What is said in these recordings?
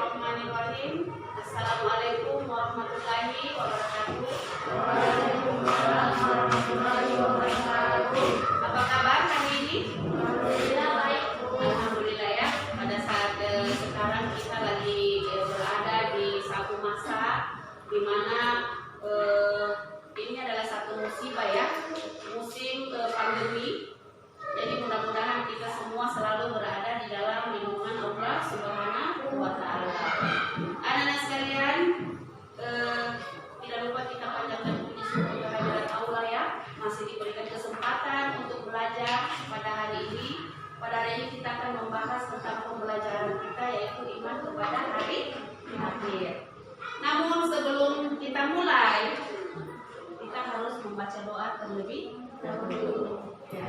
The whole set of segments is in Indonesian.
Bismillahirrahmanirrahim. Assalamualaikum warahmatullahi wabarakatuh. Waalaikumsalam warahmatullahi wabarakatuh. Apa kabar hari ini? Alhamdulillah baik. Alhamdulillah ya. Pada saat sekarang kita lagi berada di satu masa di mana ini adalah satu musibah ya, musim pandemi. Jadi mudah-mudahan kita semua selalu berada di dalam lindungan Allah Subhanahu wa Ta'ala. Anak-anak sekalian, tidak lupa kita panjatkan puji syukur kehadirat Allah ya, masih diberikan kesempatan untuk belajar pada hari ini. Pada hari ini kita akan membahas tentang pembelajaran kita, yaitu iman kepada hari akhir. Namun sebelum kita mulai, kita harus membaca doa terlebih dahulu. Ya.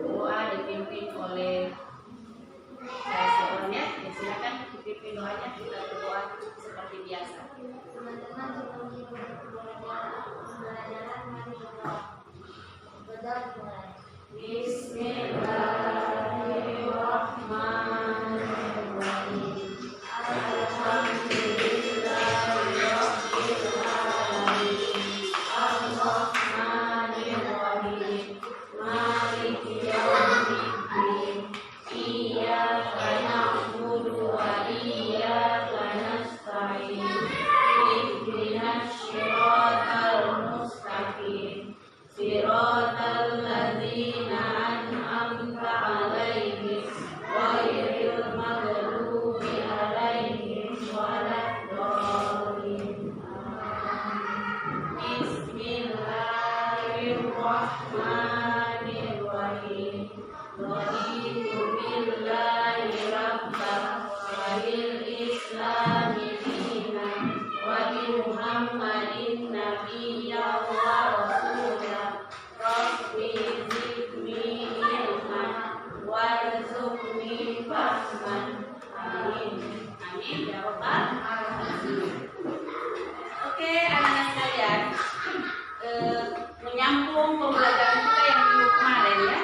Doa dipimpin oleh saya seorang ya. Silakan dipimpin doanya, kita berdoa seperti biasa. Teman-teman sebelum kita pembelajaran mari berdoa. Berdoa dimulai. Bismillahirrahmanirrahim. Bismillahirrahmanirrahim. Raditu billahi rabban wa bil islami dinan wa bi Muhammadin nabiyyan wa rasulan. Rabbi zidni ilman warzuqni fahman. Amin. Amin ya rabbal alamin. Oke, anak-anak sekalian, menyambung pembelajaran kita yang minggu kemarin ya,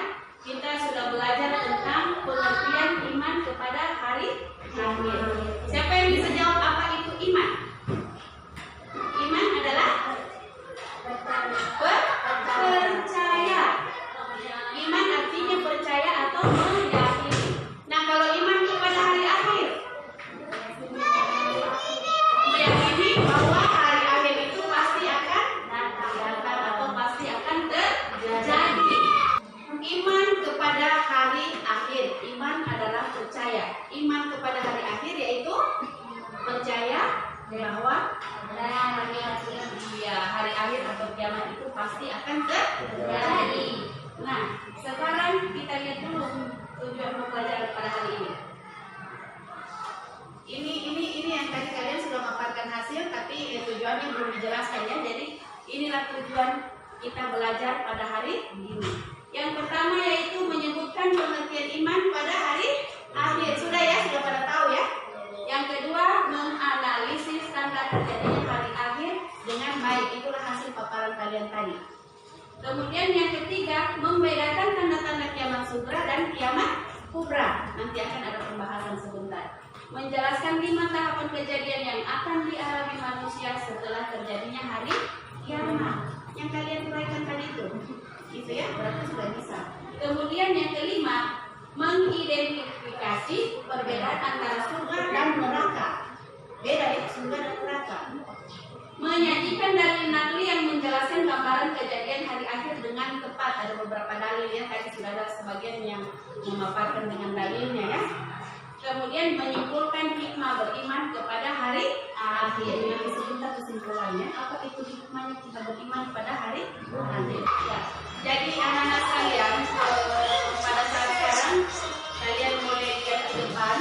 kita sudah belajar tentang pengertian iman kepada hari akhir. Siapa yang bisa jawab apa itu iman? Iman adalah percaya. Iman artinya percaya atau meyakini. Nah, kalau iman kepada hari akhir, meyakini bahwa hari akhir itu pasti akan datang atau pasti akan terjadi. Iman kepada hari akhir, iman adalah percaya. Iman kepada hari akhir yaitu percaya bahwa hari akhir atau kiamat itu pasti akan terjadi. Nah, sekarang kita lihat dulu tujuan pembelajaran pada hari ini. Ini yang tadi kalian sudah memaparkan hasil, tapi tujuannya belum dijelaskan ya. Jadi inilah tujuan kita belajar pada hari ini. Yang pertama yaitu menyebutkan pengertian iman pada hari akhir. Sudah ya, sudah pada tahu ya. Yang kedua, menganalisis tanda terjadinya hari akhir dengan baik. Itulah hasil paparan kalian tadi. Kemudian yang ketiga, membedakan tanda-tanda kiamat sugra dan kiamat kubra. Nanti akan ada pembahasan sebentar. Menjelaskan 5 tahapan kejadian yang akan dialami manusia setelah terjadinya hari kiamat. Yang kalian uraikan tadi itu ya, berarti sudah bisa. Kemudian yang kelima, mengidentifikasi perbedaan antara surga dan neraka. Beda ya, surga dan neraka. Menyajikan dalil nakli yang menjelaskan gambaran kejadian hari akhir dengan tepat. Ada beberapa dalil ya, tadi sudah ada sebagian yang memaparkan dengan dalilnya ya. Kemudian menyimpulkan hikmah beriman kepada hari akhir. Nanti sebentar kesimpulannya, apa itu hikmahnya kita beriman kepada hari akhir ya. Jadi anak-anak sekalian, pada saat sekarang kalian boleh lihat ke depan.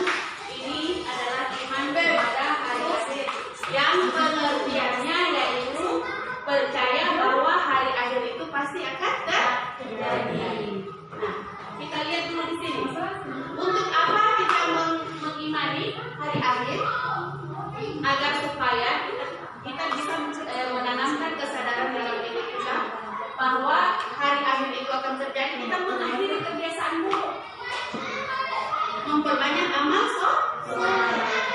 Ini adalah iman kepada hari akhir yang pengertiannya yaitu percaya bahwa hari akhir itu pasti akan terjadi. Nah, kita lihat dulu di sini. Untuk apa kita mengimani hari akhir? Agar supaya kita bisa menanamkan kesadaran dalam diri kita bahwa hari akhir itu akan terjadi. Kita mengakhiri kebiasaan buruk, memperbanyak amal soleh.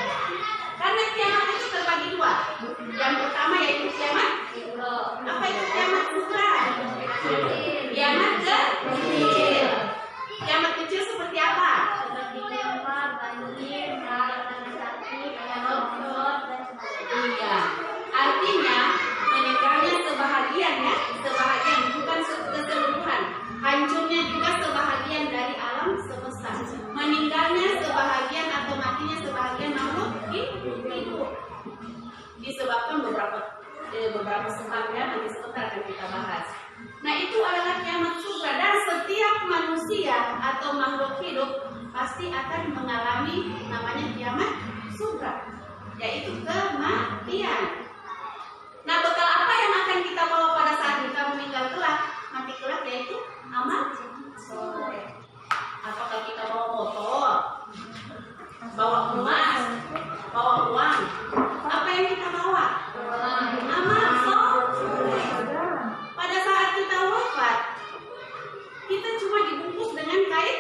beberapa sebab ya, nanti sebentar akan kita bahas. Nah itu adalah kiamat sugra, dan setiap manusia atau makhluk hidup pasti akan mengalami namanya kiamat sugra, yaitu kematian. Nah bekal apa yang akan kita bawa pada saat kita meninggal kelak, mati kelak, yaitu amal soleh. Apakah kita bawa motor, bawa emas, bawa uang? Apa yang kita bawa? Amal soleh. Pada saat kita wafat, kita cuma dibungkus dengan kain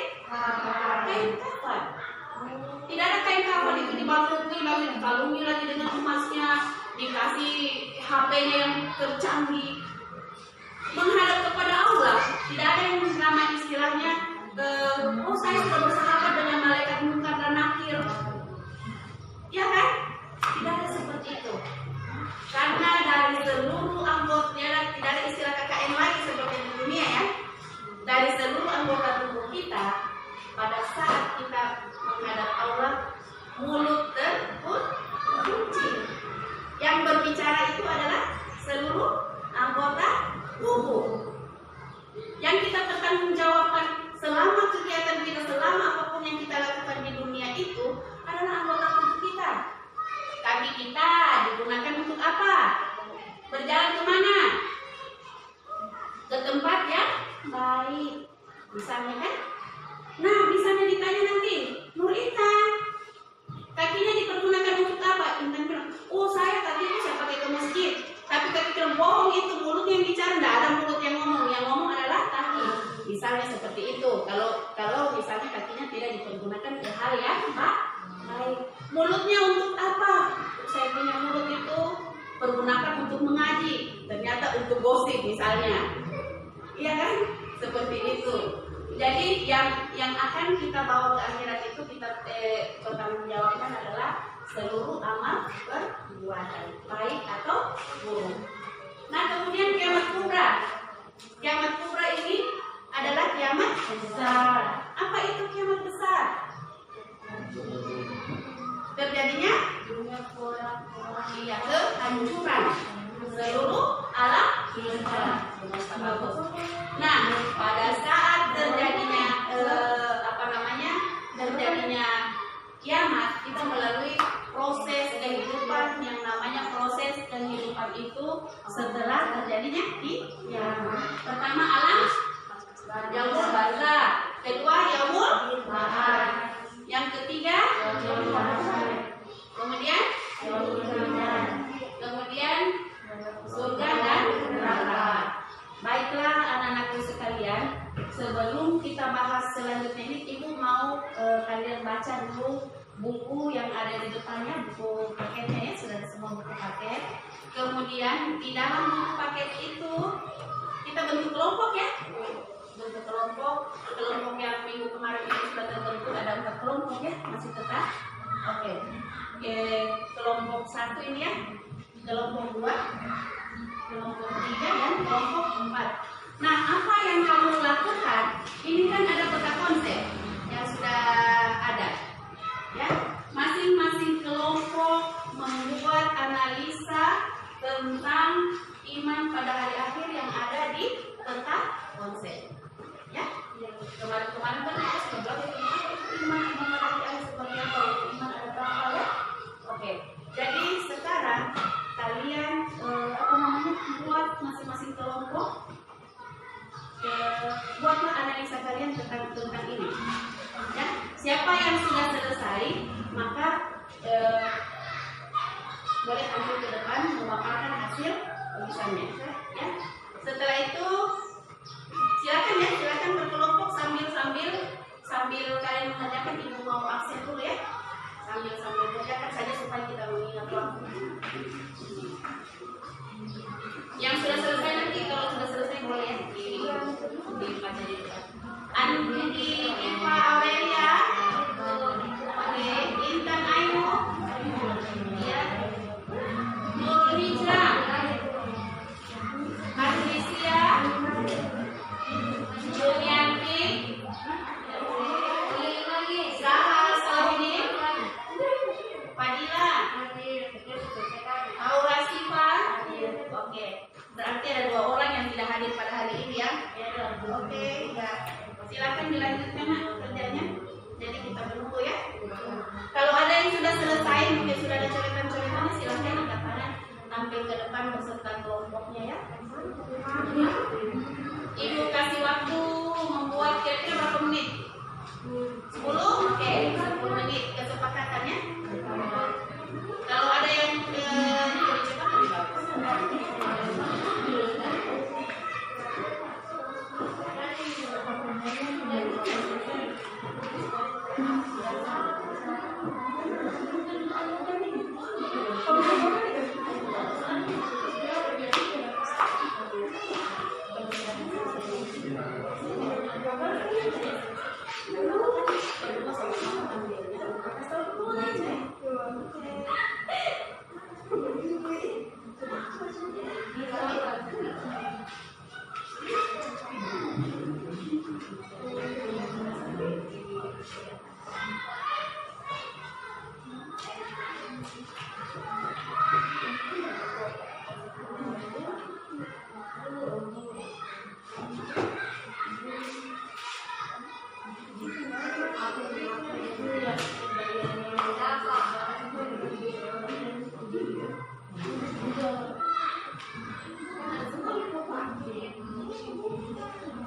kafan. Tidak ada kain kafan itu dibaluti lagi, dikalungi lagi dengan emasnya, dikasih HP-nya yang tercanggih. Menghadap kepada Allah, tidak ada yang nama istilahnya, oh saya sudah bersahabat dengan malaikat munkar dan nakir. Ya kan? Tidak ada seperti itu. Karena dari seluruh anggota, tidak ada istilah KKN lagi seperti di dunia ya. Dari seluruh anggota tubuh kita, pada saat kita menghadap Allah, mulut terkunci. Yang berbicara itu adalah seluruh anggota tubuh. Yang kita pertanggungjawabkan selama kegiatan kita, selama apapun yang kita lakukan di dunia itu adalah anggota tubuh kita. Kaki kita digunakan untuk apa? Berjalan kemana? Ke tempat yang baik, misalnya kan? Nah, misalnya ditanya nanti, Nurita, kakinya dipergunakan untuk apa? Intan bilang, oh saya kakinya saya pakai ke masjid. Tapi kaki bilang, bohong itu, mulut yang bicara, tidak ada mulut yang ngomong adalah kaki. Misalnya seperti itu. Kalau misalnya kakinya tidak dipergunakan ke hal yang baik. Mulutnya untuk apa? Saya punya mulut itu pergunakan untuk mengaji, ternyata untuk gosip misalnya. Iya kan? Seperti itu. Jadi yang akan kita bawa ke akhirat itu kita pertanggungjawabkan adalah seluruh amal perbuatan, baik atau buruk. Nah kemudian kiamat kubra. Kiamat kubra ini adalah kiamat besar. Apa itu kiamat besar? Terjadinya kehancuran seluruh alam semesta. Nah, pada saat terjadinya terjadinya kiamat, kita melalui proses kehidupan yang namanya proses kehidupan itu setelah terjadinya kiamat. Pertama alam yaumul barzah, kedua yaumul ma'ad, yang ketiga kemudian surga dan neraka. Baiklah anak-anakku sekalian, sebelum kita bahas selanjutnya ini, ibu mau kalian baca dulu buku yang ada di depannya, buku paketnya ya, sudah ada semua buku paket. Kemudian di dalam buku paket itu kita bentuk kelompok ya, bentuk kelompok yang minggu kemarin ini sudah terbentuk, ada 4 kelompok ya, masih tetap. Oke. Kelompok 1 ini ya, kelompok 2, kelompok 3 dan kelompok 4. Nah, apa yang kamu lakukan? Ini kan ada peta konsep yang sudah ada. Ya, masing-masing kelompok membuat analisa tentang iman pada hari akhir yang ada di peta konsep. Ya, kemarin-kemarin kan kita sudah belajar iman pada hari akhir seperti apa, iman ada berapa ya? Oke, jadi sekarang kalian buat masing-masing kelompok, buatlah analisa kalian tentang ini. Ya, siapa yang sudah selesai maka boleh tampil ke depan memaparkan hasil tulisannya. Ya, setelah itu silakan berkelompok sambil kalian mengerjakan. Ibu mau aksen dulu ya, sambil mengerjakan saja supaya kita mengingat waktu. Yang sudah selesai nanti, kalau sudah selesai boleh ya dibaca di depan. Andi Iva Aurelia, Intan Ainu, ya, Nur Hijrah, Patricia, Julianti, Zaha Salini, Fadila, Aura Siva. yang mungkin sudah ada coretan-coretannya silahkan angkat tangan tampil ke depan beserta kelompoknya ya. Ibu kasih waktu membuat kira-kira berapa menit? 10? Oke, 10 menit kesepakatannya. Kalau ada yang lebih cepat lebih bagus.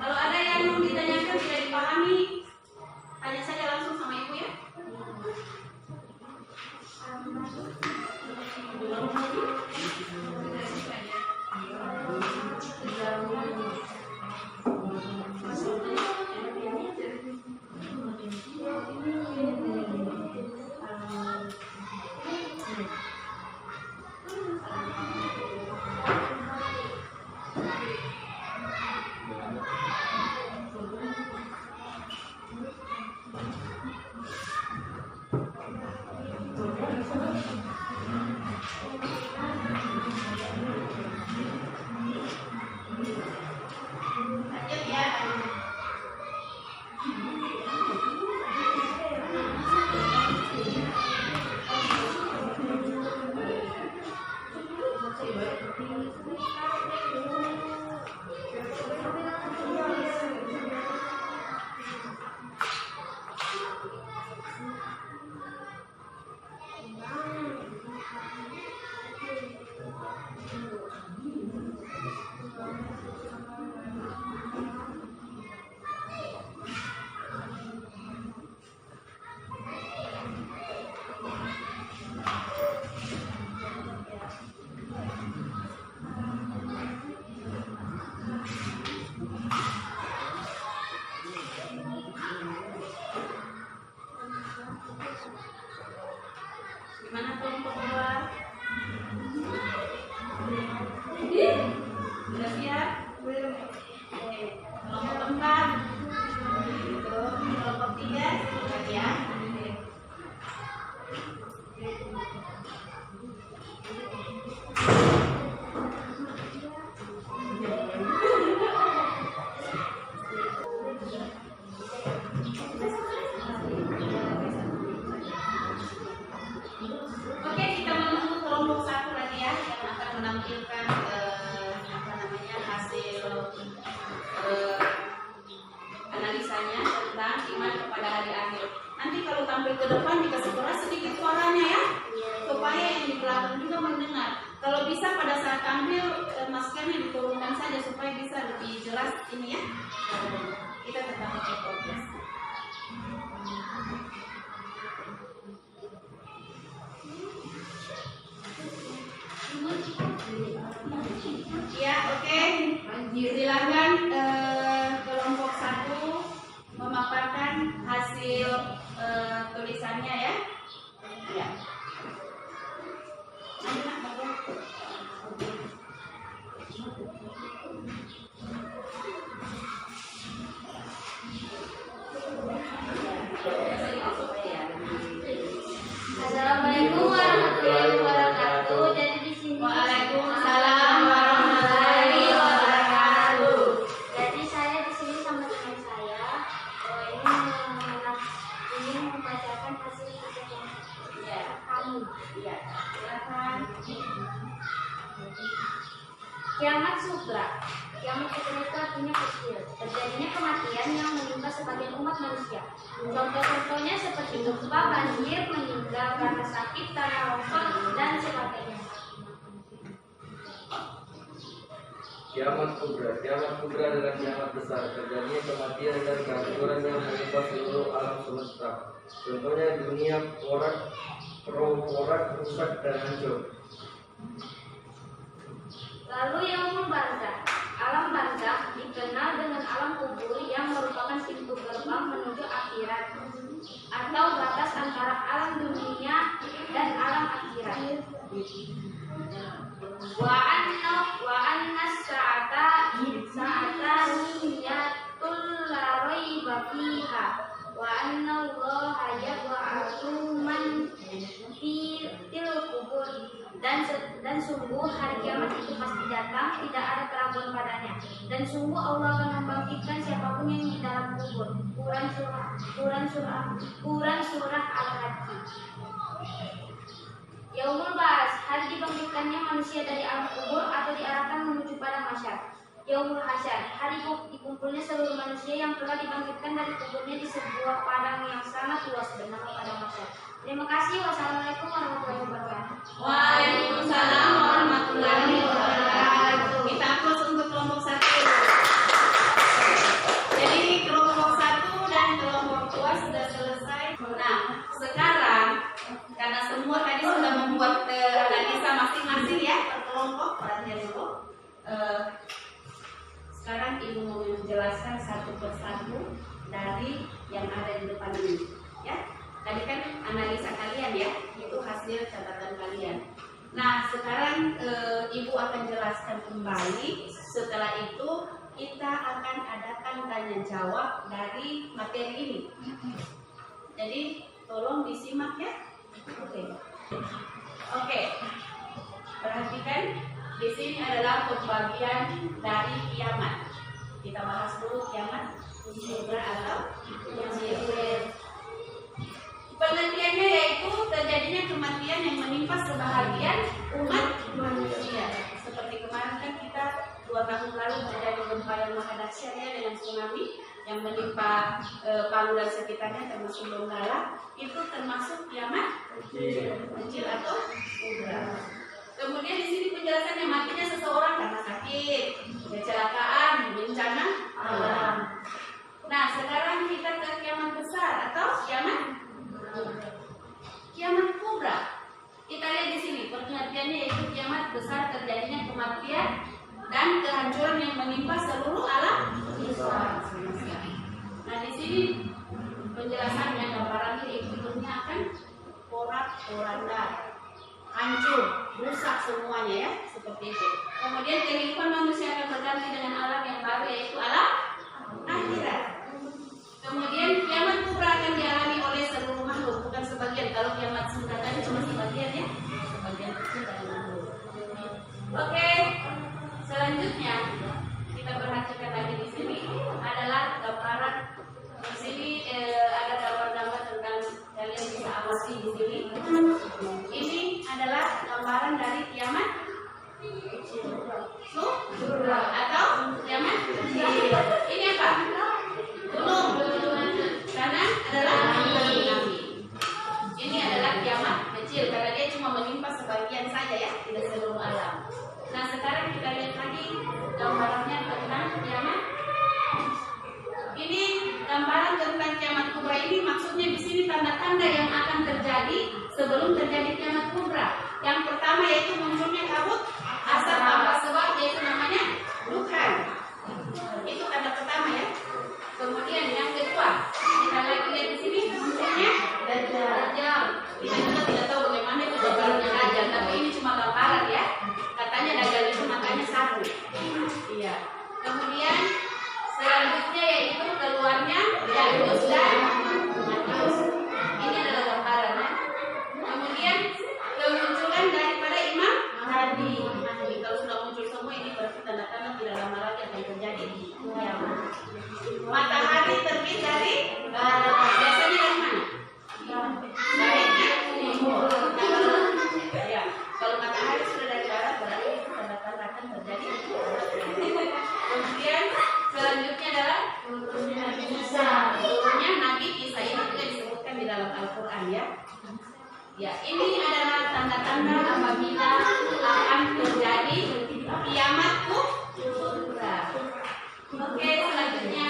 Kalau ada yang ditanyakan tidak dipahami, tanya saja langsung sama ibu ya. Lanjut ya. Gimana kelompok 2? Sudah siap? Oke. Kelompok 4. Kelompok 3 siap ya. Oke, kita menunggu kelompok 1 lagi ya yang akan menampilkan hasil analisanya tentang iman kepada hari akhir. Nanti kalau tampil ke depan dikasih keras sedikit suaranya ya, supaya yang di belakang juga mendengar. Kalau bisa pada saat tampil maskernya diturunkan saja supaya bisa lebih jelas ini ya. Kita tetap pakai progres. Ya, oke. Silakan kelompok 1 memaparkan hasil tulisannya ya. Ya. Assalamualaikum warahmatullahi wabarakatuh. Jadi di sini Waalaikumsalam warahmatullahi wabarakatuh. Jadi saya di sini sama teman saya ini membacakan hasil kerja Ya, kami. ya. Silakan. Kiamat Sutra. Kiamat kecil itu artinya kecil. Terjadinya kematian yang menimpa sebagian umat manusia. Contoh-contohnya seperti gempa, banjir, meninggal karena sakit, tanah longsor, dan sebagainya. Kiamat kubra adalah kiamat besar, terjadinya kematian dan kehancuran yang menimpa seluruh alam semesta. Contohnya dunia porak rusak dan hancur. Lalu yaumul barzakh. Alam barzakh dikenal dengan alam kubur yang merupakan pintu gerbang menuju akhirat atau batas antara alam dunia dan alam akhirat. Wa anna sa'ata niyatul la raiba fiha wa anna Allaha yab'atsu man fil kubur. Dan sungguh hari kiamat itu pasti datang, tidak ada keraguan padanya. Dan sungguh Allah akan membangkitkan siapapun yang di dalam kubur. Quran surah Al-Hajj. Yaumul Ba'ats, hari dibangkitkannya manusia dari alam kubur atau diarahkan menuju pada masyar. Yaumul Hasyar, hari dikumpulnya seluruh manusia yang telah dibangkitkan dari kuburnya di sebuah padang yang sangat luas bernama padang masyar. Terima kasih. Wassalamualaikum warahmatullahi wabarakatuh. Waalaikumsalam warahmatullahi wabarakatuh. Kita aplaus untuk kelompok 1. Jadi kelompok 1 dan kelompok 2 sudah selesai. Nah, sekarang karena semua tadi sudah membuat analisa masing-masing ya per kelompok, perhatian dulu. Sekarang Ibu mau menjelaskan satu persatu dari yang ada di depan ini, ya. Tadi kan analisa kalian ya, itu hasil catatan kalian. Nah, sekarang Ibu akan jelaskan kembali. Setelah itu kita akan adakan tanya jawab dari materi ini. Jadi tolong disimak ya. Oke. Perhatikan, di sini adalah pembagian dari kiamat. Kita bahas dulu kiamat kubra atau kecil. Pengertiannya yaitu terjadinya kematian yang menimpa sebahagian umat manusia. Seperti kemarin kan kita 2 tahun lalu terjadi gempa yang maha dahsyat ya, dengan tsunami yang menimpa Palu dan sekitarnya termasuk Donggala. Itu termasuk kiamat kecil atau kubra. Kemudian di sini penjelasannya matinya seseorang karena sakit, kecelakaan, bencana alam. Nah, sekarang kita ke kiamat besar atau kiamat kubra. Kita lihat di sini pengertiannya yaitu kiamat besar terjadinya kematian dan kehancuran yang menimpa seluruh alam semesta. Nah, di sini penjelasannya gambarannya yaitu dunia akan porak-poranda, hancur, rusak semuanya ya, seperti itu. Kemudian kehidupan manusia akan berganti dengan alam yang baru yaitu alam akhirat. Kemudian kiamat kubra akan dialami oleh seluruh makhluk, bukan sebagian. Kalau kiamat singkatannya cuma sebagian ya, sebagian kecil dari makhluk. Oke, selanjutnya kita perhatikan lagi di sini adalah gambaran. Di sini ada gambar-gambar tentang kalian bisa amati di sini. Ini adalah gambaran dari kiamat kubra atau kiamat kecil. Ini apa? Gunung. Kanan adalah tsunami. Ini adalah kiamat kecil karena dia cuma menimpa sebagian saja ya, tidak seluruh alam. Nah, sekarang kita lihat lagi gambarannya tentang kiamat. Ini gambaran tentang kiamat kubra ini maksudnya di sini tanda-tanda yang akan terjadi sebelum terjadi kiamat kubra. Yang pertama yaitu munculnya kabut asap tanpa sebab, yaitu namanya dukhan. Itu tanda pertama ya. Kemudian yang kedua, kita lagi lihat di sini munculnya Dajjal. Kita juga tidak tahu bagaimana itu Dajjal, tapi ini cuma gambaran ya. Katanya Dajjal itu matanya 1. Iya. Kemudian selanjutnya yaitu keluarnya Ya'juj dan Ma'juj. Ini adalah gambaran ya. Kemudian Ya, ini adalah tanda-tanda apabila akan terjadi kiamat kubra. Oke, selanjutnya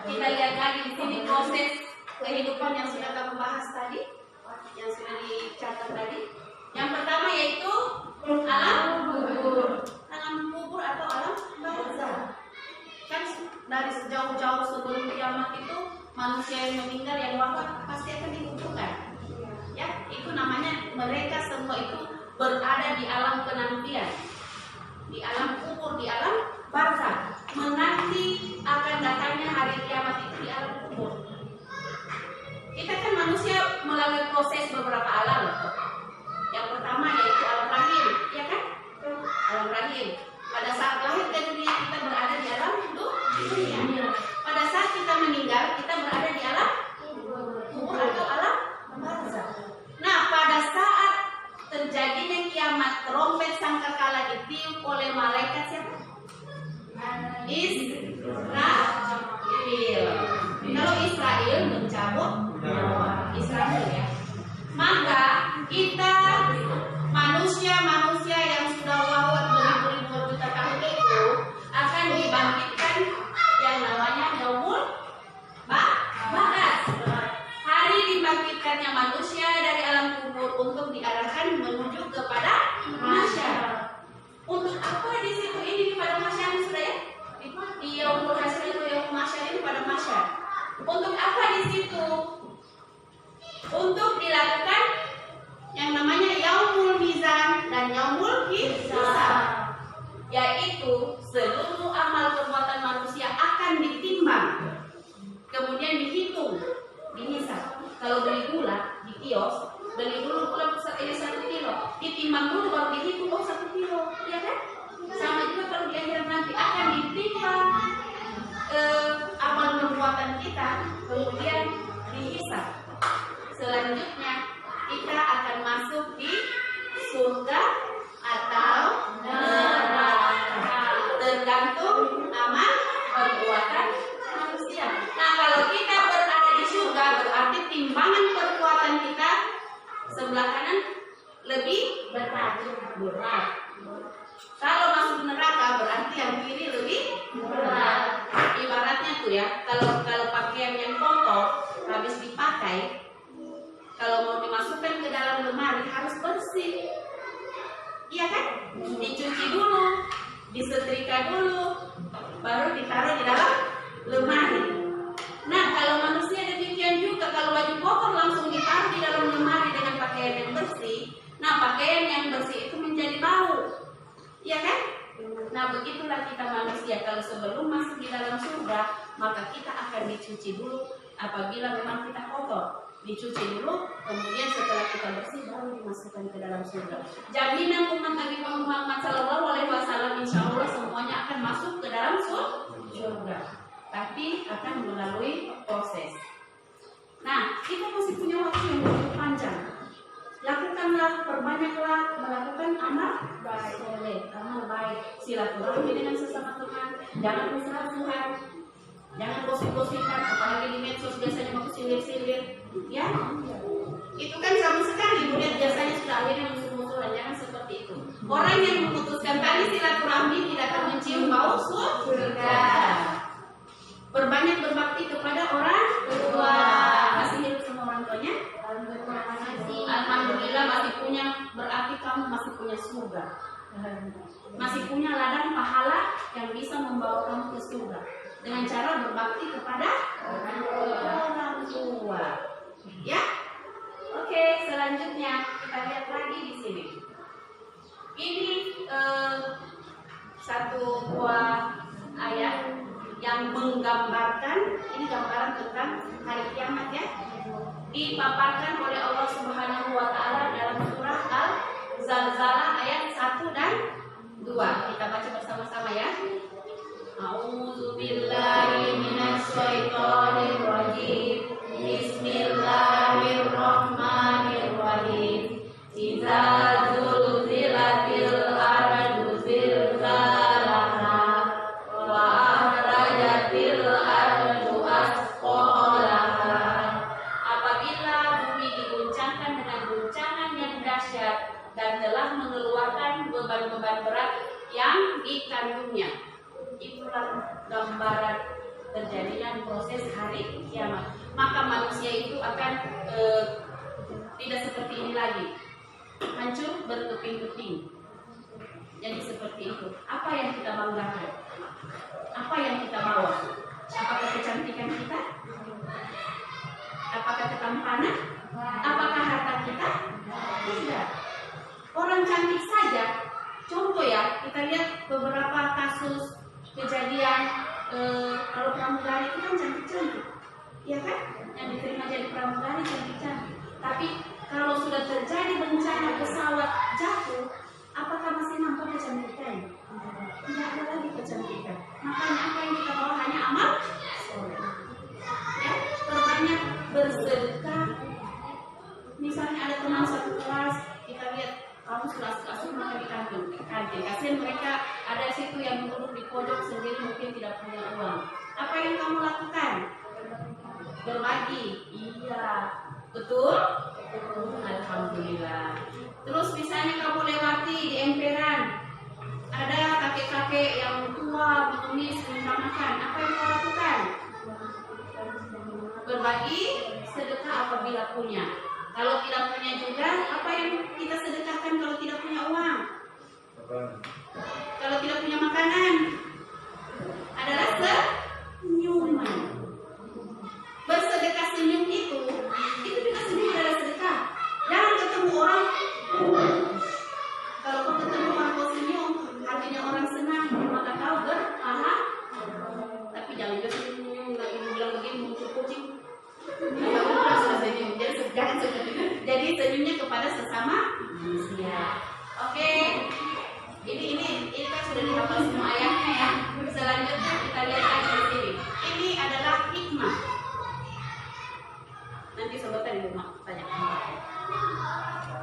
kita lihat lagi di sini proses kehidupan yang sudah kamu bahas tadi, yang sudah dicatat tadi. Yang pertama yaitu alam kubur. Alam kubur atau alam barzah. Kan dari sejauh-jauh sebelum kiamat itu manusia yang meninggal, yang wafat pasti akan dikuburkan. Ya, itu namanya mereka semua itu berada di alam penantian, di alam kubur, di alam barzah, menanti akan datangnya hari kiamat itu di alam kubur. Kita kan manusia melalui proses beberapa alam. Yang pertama yaitu alam rahim, ya kan? Alam rahim. Pada saat lahir ke dunia kita berada di alam dunia. Pada saat kita meninggal kita berada di alam kubur atau alam barzah. Nah, pada saat terjadinya kiamat, trompet sangkakala ditiup oleh malaikat siapa? Israfil. Kalau Israel mencabut nyawa Israel, ya. Maka kita manusia-manusia yang sudah wafat beribu-ribu juta tahun itu akan dibangkitkan yang namanya yaumul ba'ats. Hari dibangkitkannya manusia dari alam kubur untuk diarahkan menuju kepada masyar. Untuk apa di situ ini pada masyar sudah ya? Di yaumul hasyr atau yaumul masyar ini pada masyar. Untuk apa di situ? Untuk dilakukan yang namanya yaumul mizan dan yaumul hisab, yaitu seluruh amal perbuatan manusia akan ditimbang, kemudian dihitung, dihisab. Kalau beli gula di kios, beli dulu gula ini 1 kilo, ditimbang dulu baru dihitung 1 kilo, ya kan? Sama juga kalau di akhirat nanti akan ditimbang amal perbuatan kita, kemudian dihisab. Selanjutnya kita akan masuk di surga atau neraka, tergantung amal perbuatan manusia. Nah, kalau kita berada di surga berarti timbangan perbuatan kita sebelah kanan lebih berat. Kalau masuk neraka berarti yang kiri lebih berat. Ibaratnya tuh ya, kalau pakaian yang kotor habis dipakai, kalau mau dimasukkan ke dalam lemari harus bersih, iya kan? Dicuci dulu, disetrika dulu, baru ditaruh di dalam lemari. Nah, kalau manusia demikian juga, kalau baju kotor langsung ditaruh di dalam lemari dengan pakaian yang bersih. Nah, pakaian yang bersih itu menjadi bau, iya kan? Nah, begitulah kita manusia. Kalau sebelum masuk di dalam surga, maka kita akan dicuci dulu. Apabila memang kita kotor, dicuci dulu, kemudian setelah kita bersih baru dimasukkan ke dalam surga. Jaminan umat Nabi Muhammad SAW, insya Allah semuanya akan masuk ke dalam surga, tapi akan melalui proses. Nah, kita masih punya waktu yang begitu panjang. Lakukanlah, perbanyaklah melakukan amal baik, amal baik, silaturahmi dengan sesama teman, jangan musuh-musuhan, jangan gosip-gosipan, apalagi di medsos biasanya mau sindir-sindir, ya. Itu kan sama sekali, kemudian biasanya sudah akhirnya musuh-musuhan, jangan seperti itu. Orang yang memutuskan tali silaturahmi tidak akan mencium bau surga. Perbanyak berbakti kepada orang tua. Masih hidup sama orang tuanya? Alhamdulillah masih punya, berarti kamu masih punya surga. Masih punya ladang pahala yang bisa membawa kamu ke surga dengan cara berbakti kepada orang tua. Ya? Oke, selanjutnya kita lihat lagi di sini. Ini satu buah ayat yang menggambarkan, ini gambaran tentang hari kiamat ya, dipaparkan oleh Allah Subhanahu wa taala dalam surah Al-Zalzalah ayat 1 dan 2. Kita baca bersama-sama ya. A'udzu billahi minasy syaithanir rajim. Bismillahirrahmanirrahim. Idza zulzilatil ardu zilzalaha wa akhrajatil ardu asqalaha. Apabila bumi diguncangkan dengan guncangan telah mengeluarkan beban-beban berat yang dikandungnya. Itulah gambaran terjadinya proses hari kiamat. Maka manusia itu akan tidak seperti ini lagi, hancur berkeping-keping. Jadi seperti itu. Apa yang kita banggakan? Apa yang kita bawa? Apakah kecantikan kita? Apakah ketampanan? Apakah harta kita? Tidak. Orang cantik saja. Contoh ya, kita lihat beberapa kasus kejadian kalau pramugari itu kan cantik-cantik, ya kan? Yang diterima jadi pramugari cantik-cantik. Tapi kalau sudah terjadi bencana pesawat jatuh, apakah masih nampak kecantikan? Tidak ada lagi kecantikan. Makanya apa yang kita bawa hanya amal soleh. Ya, perbanyak bersedekah. Misalnya ada teman satu kelas, kita lihat kamu sudah asuh maka di kantin. Kasihan mereka ada situ yang duduk di pojok sendiri mungkin tidak punya uang. Apa yang kamu lakukan? Berbagi. Iya, betul? Alhamdulillah. Terus misalnya kamu lewati di emperan, ada kakek-kakek yang tua mengemis minta makan. Apa yang kamu lakukan? Berbagi sedekah apabila punya. Kalau tidak punya juga, apa yang kita sedekahkan kalau tidak punya uang? Kalau tidak punya makanan, adalah senyuman. Bersedekah senyum itu juga senyum adalah sedekah. Jangan ketemu orang, kalau kau ketemu orang kau senyum, artinya orang senang, maka kau berpahala. Tapi jangan senyum, lagi bilang begini muncul kucing. Jangan seperti itu. Jadi senyumnya kepada sesama manusia. Oke. Ini kan sudah dihafal semua ayatnya ya. Selanjutnya kita lihat lagi di sini. Ini adalah hikmah. Nanti sobatnya di rumah tanya.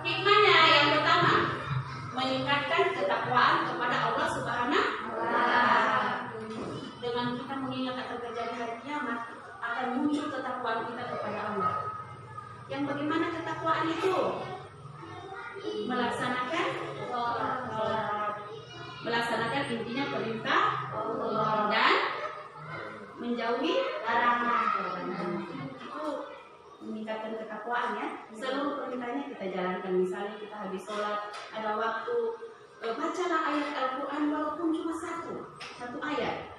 Hikmahnya yang pertama, meningkatkan ketakwaan kepada Allah Subhanahu wa Ta'ala. Dengan kita mengingat akan terjadi hari kiamat, akan muncul ketakwaan kita kepada Allah. Yang bagaimana ketakwaan itu? Melaksanakan sholat, melaksanakan intinya perintah Allah dan menjauhi larangan. Itu meningkatkan ketakwaan ya. Seluruh perintahnya kita jalankan. Misalnya kita habis sholat, ada waktu, bacalah ayat Al-Quran walaupun cuma satu ayat.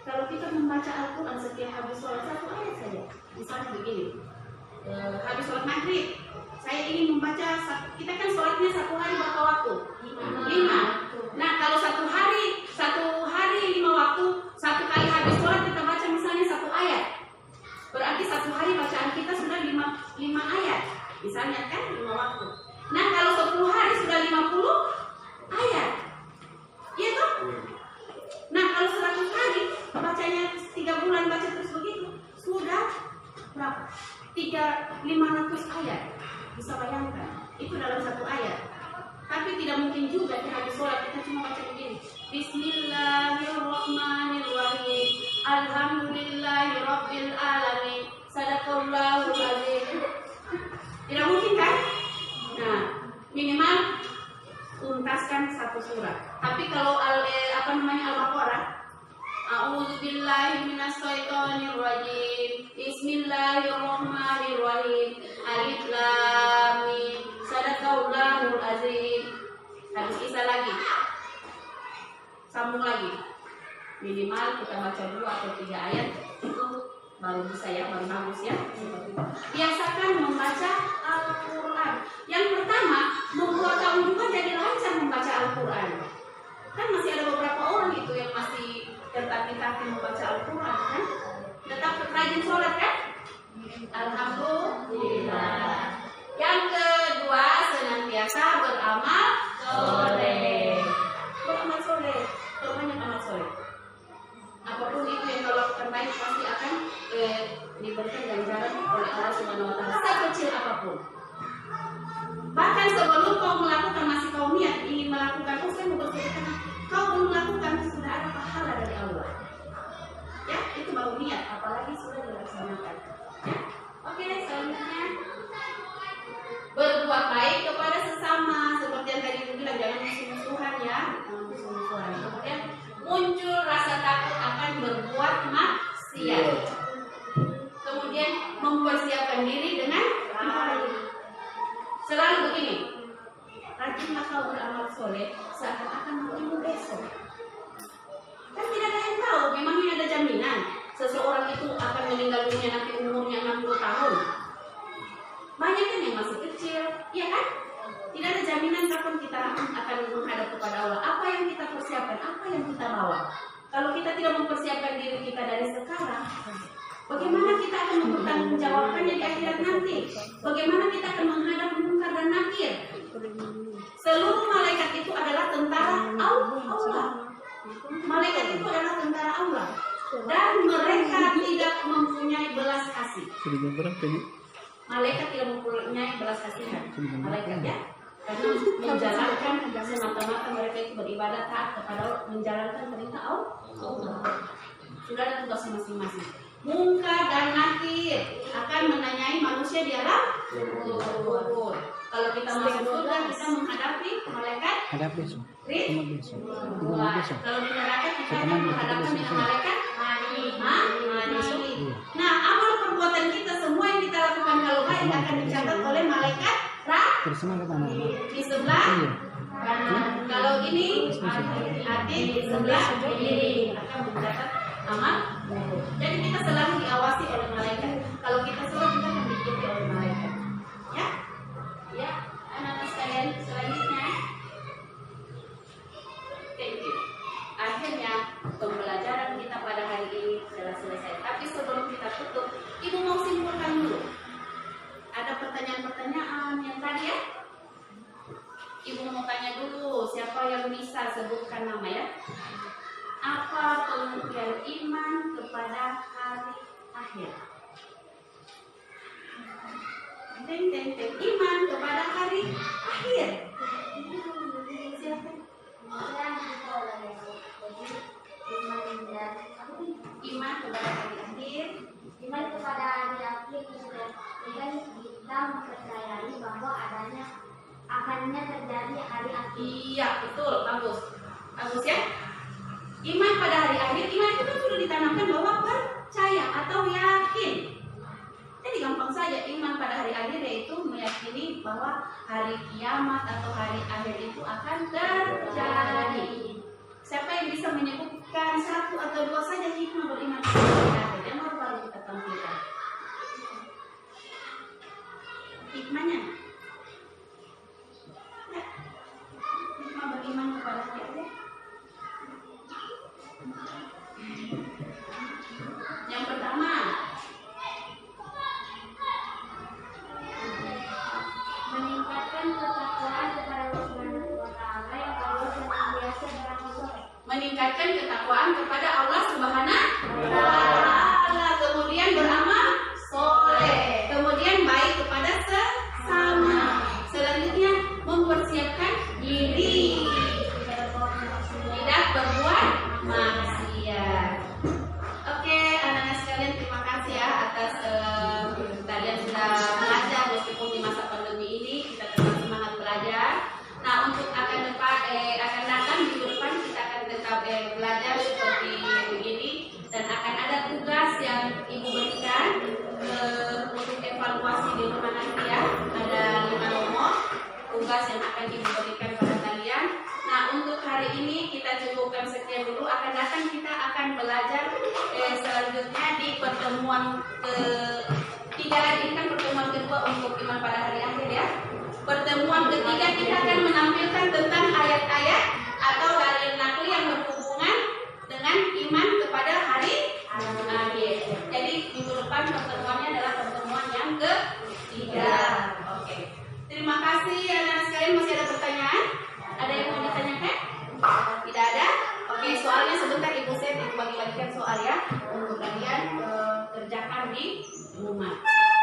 Kalau kita membaca Al-Quran setiap habis sholat satu ayat saja, misalnya begini, habis sholat maghrib, saya ingin membaca, kita kan sholatnya satu hari berapa waktu? 5. Nah kalau satu hari 5 waktu, satu kali habis sholat kita baca misalnya satu ayat, berarti satu hari bacaan kita sudah 5 ayat, misalnya kan 5 waktu. Nah kalau 10 hari sudah 50 ayat, iya toh? Nah kalau 100 hari bacanya 3 bulan baca terus begitu, sudah berapa? 500 ayat. Bisa bayangkan, itu dalam satu ayat. Tapi tidak mungkin juga di habis sholat kita cuma baca begini, Bismillahirrahmanirrahim, Alhamdulillahirabbil alamin, Sadaqallahul azim. Tidak mungkin kan? Nah, minimal tuntaskan satu surat. Tapi kalau Al-Baqarah, A'udzubillahi minasyaitonirrajim, Bismillahirrahmanirrahim, Alif Lam Mim, Sadaqallahul azim. Habis Isa lagi, sambung lagi. Minimal kita baca 2 atau 3 ayat, itu baru bisa ya, baru bagus ya. Biasakan membaca Al-Quran. Yang pertama, membuat kamu juga jadi lancar membaca Al-Quran. Kan masih ada beberapa orang itu yang masih tertatih-tatih membaca Al-Quran kan? Tetap rajin sholat kan? Alhamdulillah. Yang kedua, senantiasa beramal soleh. Beramal soleh, banyak amal soleh. Apapun itu yang kau lakukan baik pasti akan diberikan ganjaran oleh Allah Subhanahu Wa Taala, sekecil apapun. Bahkan sebelum kau melakukan, masih kau niat ingin melakukan, saya mau bersedekah, kau belum melakukan, sudah ada pahala dari Allah. Ya, itu baru niat, apalagi sudah dilaksanakan. Ya, oke, selanjutnya berbuat baik kepada sesama rajinlah kau beramal soleh, seakan-akan matimu besok. Kan tidak ada yang tahu, memangnya ada jaminan seseorang itu akan meninggal dunia nanti umurnya 60 tahun. Banyak kan yang masih kecil, ya kan? Tidak ada jaminan kapan kita akan menghadap kepada Allah. Apa yang kita persiapkan, apa yang kita bawa. Kalau kita tidak mempersiapkan diri kita dari sekarang, bagaimana kita akan mempertanggungjawabkannya di akhirat nanti? Bagaimana kita akan menghadap munkar dan nakir? Seluruh malaikat itu adalah tentara Allah. Malaikat itu adalah tentara Allah. Dan mereka tidak mempunyai belas kasih. Malaikat tidak mempunyai belas kasihan. Malaikat ya, karena menjalankan semata-mata mereka itu beribadah taat kepada Allah, menjalankan perintah Allah. Sudah ada tugasnya masing-masing. Munkar dan nakir akan menanyai manusia di alam kubur. Kalau kita masuk surga, kita menghadapi malaikat Ridwan. Kalau di neraka kita akan menghadapkan dengan malaikat Mani. Nah, amal perbuatan kita semua yang kita lakukan kalau baik akan dicatat oleh malaikat di sebelah kanan. Kalau ini hati di sebelah kiri akan mencatat amal. Jadi kita selalu diawasi oleh malaikat. Kalau kita sholat kita akan diikuti oleh malaikat. Ya, anak-anak sekalian, selanjutnya. Thank you. Akhirnya pembelajaran kita pada hari ini telah selesai. Tapi sebelum kita tutup, Ibu mau simpulkan dulu. Ada pertanyaan-pertanyaan yang tadi ya? Ibu mau tanya dulu, siapa yang bisa sebutkan nama ya? Apa pengertian iman kepada hari akhir? Iman kepada hari akhir. Siapa? Iman kepada hari akhir. Iman kepada hari akhir dengan kita mempercayai bahwa akannya terjadi hari akhir. Iya, betul, bagus. Bagus ya. Iman pada hari akhir, iman itu kan sudah ditanamkan bahwa percaya atau yakin. Jadi gampang saja, iman pada hari akhir yaitu meyakini bahwa hari kiamat atau hari akhir itu akan terjadi. Siapa yang bisa menyebutkan satu atau dua saja hikmah beriman pada hari akhir? Yang baru kita tampilkan. Hikmahnya? Ya. Hikmah beriman kepada hari akhir. Yang pertama, Meningkatkan ketakwaan kepada Allah Subhanahu wa taala yang Allah senantiasa beramal soleh. meningkatkan ketakwaan kepada Allah Subhanahu wa taala, kemudian beramal soleh, kemudian baik kepada sesama. Selanjutnya mempersiapkan diri tidak berbuat maksiat. Oke, anak-anak sekalian, terima kasih ya atas kalian sudah belajar meskipun di masa pandemi ini kita tetap semangat belajar. Nah, untuk akan datang minggu depan kita akan tetap belajar seperti begini dan akan ada tugas yang Ibu berikan untuk evaluasi di rumah nanti ya. Ada 5 nomor tugas yang akan Ibu berikan pada kalian. Nah, untuk hari ini kita cukupkan sekian dulu. Akan datang kita akan belajar selanjutnya di pertemuan ketiga lagi. Ini kan pertemuan kedua untuk iman pada hari akhir ya. Pertemuan ketiga kita akan menampilkan tentang ayat-ayat atau dalil nakli yang berhubungan dengan iman kepada hari akhir. Jadi minggu depan pertemuannya adalah pertemuan yang ketiga. Oke. Terima kasih anak-anak sekalian. Masih ada pertanyaan? Ada yang mau ditanyakan? Tidak ada? Oke, soalnya sebentar Ibu set bagi-bagikan soal ya untuk kalian kerjakan di rumah.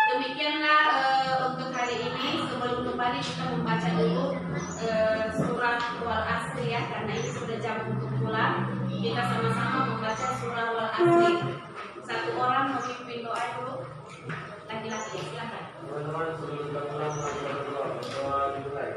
Demikianlah untuk hari ini. Sebelum kembali kita membaca dulu surah Wal Asri ya, karena ini sudah jam untuk pulang. Kita sama-sama membaca surah Wal Asri. Satu orang memimpin doa dulu. Laki-laki, silakan. Teman-teman sebelum kita pulang, doa dimulai.